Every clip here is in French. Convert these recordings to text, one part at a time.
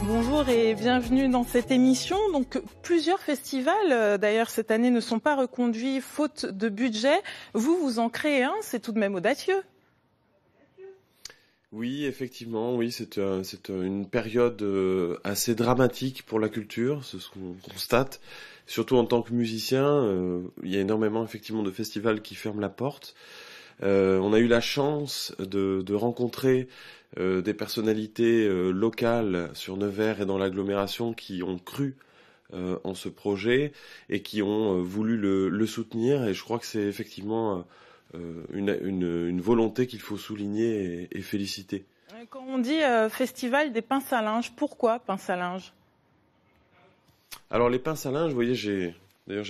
Bonjour et bienvenue dans cette émission. Donc, plusieurs festivals, d'ailleurs, cette année ne sont pas reconduits faute de budget. Vous en créez un, c'est tout de même audacieux. Oui, effectivement, oui, c'est une période assez dramatique pour la culture, c'est ce qu'on constate. Surtout en tant que musicien, il y a énormément effectivement de festivals qui ferment la porte. On a eu la chance de rencontrer des personnalités locales sur Nevers et dans l'agglomération qui ont cru en ce projet et qui ont voulu le soutenir. Et je crois que c'est effectivement une volonté qu'il faut souligner et féliciter. Quand on dit festival des pinces à linge, pourquoi pinces à linge? Alors les pinces à linge, vous voyez, j'ai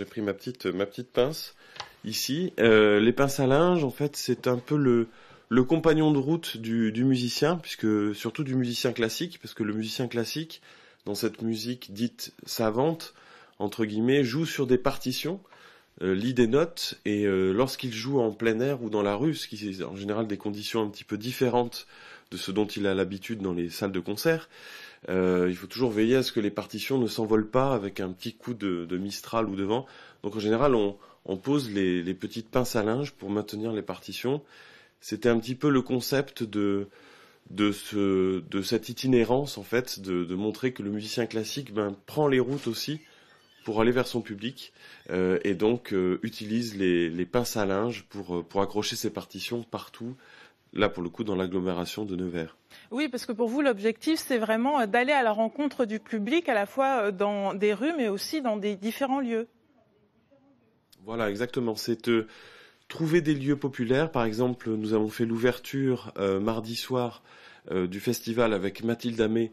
pris ma petite pince ici. Les pinces à linge, en fait, c'est un peu le compagnon de route du musicien, puisque surtout du musicien classique, parce que le musicien classique, dans cette musique dite savante, entre guillemets, joue sur des partitions, lit des notes, et lorsqu'il joue en plein air ou dans la rue, ce qui est en général des conditions un petit peu différentes de ce dont il a l'habitude dans les salles de concert, il faut toujours veiller à ce que les partitions ne s'envolent pas avec un petit coup de Mistral ou de vent. Donc en général, on pose les petites pinces à linge pour maintenir les partitions. C'était un petit peu le concept de cette itinérance, en fait, de montrer que le musicien classique prend les routes aussi pour aller vers son public et donc utilise les pinces à linge pour accrocher ses partitions partout, là pour le coup dans l'agglomération de Nevers. Oui, parce que pour vous, l'objectif, c'est vraiment d'aller à la rencontre du public, à la fois dans des rues, mais aussi dans des différents lieux. Voilà, exactement. C'est trouver des lieux populaires. Par exemple, nous avons fait l'ouverture mardi soir du festival avec Mathilde Amé,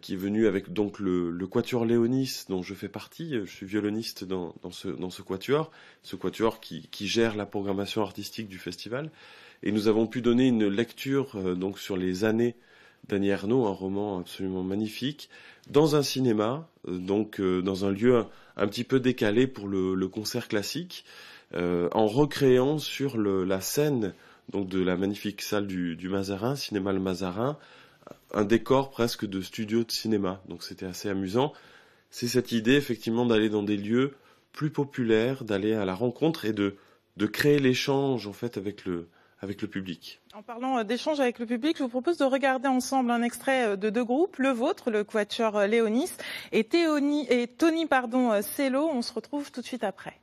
qui est venue avec donc le Quatuor Léonis, dont je fais partie. Je suis violoniste dans ce quatuor qui gère la programmation artistique du festival. Et nous avons pu donner une lecture donc sur les années d'Annie Ernaux, un roman absolument magnifique, dans un cinéma, donc dans un lieu un petit peu décalé pour le concert classique, en recréant sur la scène donc de la magnifique salle du Mazarin, Cinéma Le Mazarin, un décor presque de studio de cinéma. Donc c'était assez amusant. C'est cette idée effectivement d'aller dans des lieux plus populaires, d'aller à la rencontre et de créer l'échange en fait avec le public. En parlant d'échange avec le public, je vous propose de regarder ensemble un extrait de deux groupes, le vôtre, le Quatuor Léonis, et Tony Cello. On se retrouve tout de suite après.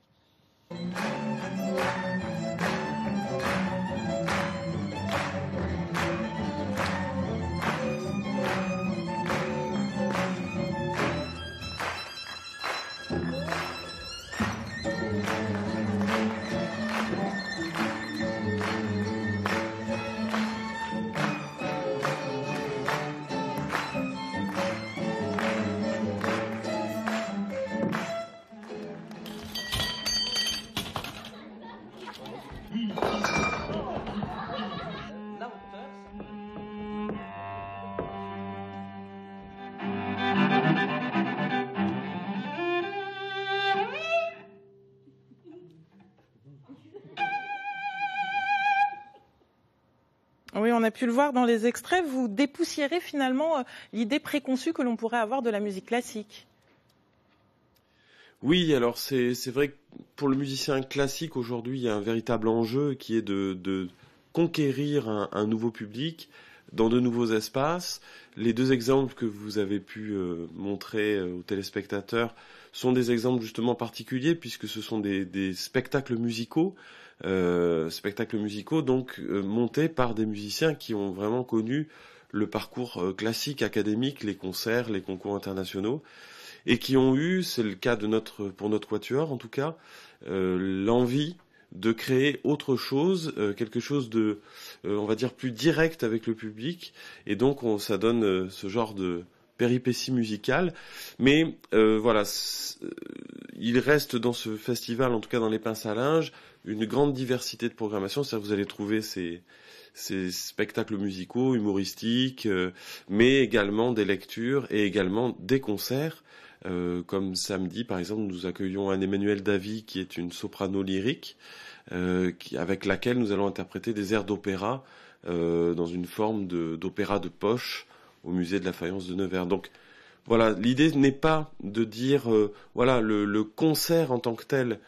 Oui, on a pu le voir dans les extraits. Vous dépoussiérez finalement l'idée préconçue que l'on pourrait avoir de la musique classique. Oui, alors c'est vrai que pour le musicien classique aujourd'hui, il y a un véritable enjeu qui est de conquérir un nouveau public dans de nouveaux espaces. Les deux exemples que vous avez pu montrer aux téléspectateurs sont des exemples justement particuliers puisque ce sont des spectacles musicaux. Donc montés par des musiciens qui ont vraiment connu le parcours classique académique, les concerts, les concours internationaux, et qui ont eu, c'est le cas pour notre quatuor en tout cas, l'envie de créer autre chose, quelque chose de, on va dire, plus direct avec le public, et donc ça donne ce genre de péripéties musicales. Mais voilà, il reste dans ce festival, en tout cas dans les pinces à linge, une grande diversité de programmation. C'est-à-dire que vous allez trouver ces spectacles musicaux, humoristiques, mais également des lectures et également des concerts. Comme samedi, par exemple, nous accueillons Anne-Emmanuelle Davy, qui est une soprano lyrique, avec laquelle nous allons interpréter des airs d'opéra dans une forme d'opéra de poche au musée de la Faïence de Nevers. Donc Voilà, l'idée n'est pas de dire, voilà, le concert en tant que tel,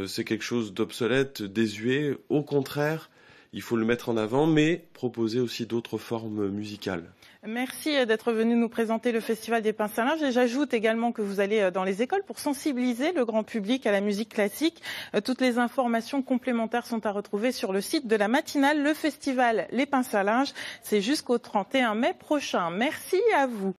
c'est quelque chose d'obsolète, désuet. Au contraire, il faut le mettre en avant, mais proposer aussi d'autres formes musicales. Merci d'être venu nous présenter le Festival des Pinces à linge. Et j'ajoute également que vous allez dans les écoles pour sensibiliser le grand public à la musique classique. Toutes les informations complémentaires sont à retrouver sur le site de la matinale. Le Festival Les Pinces à linge, c'est jusqu'au 31 mai prochain. Merci à vous.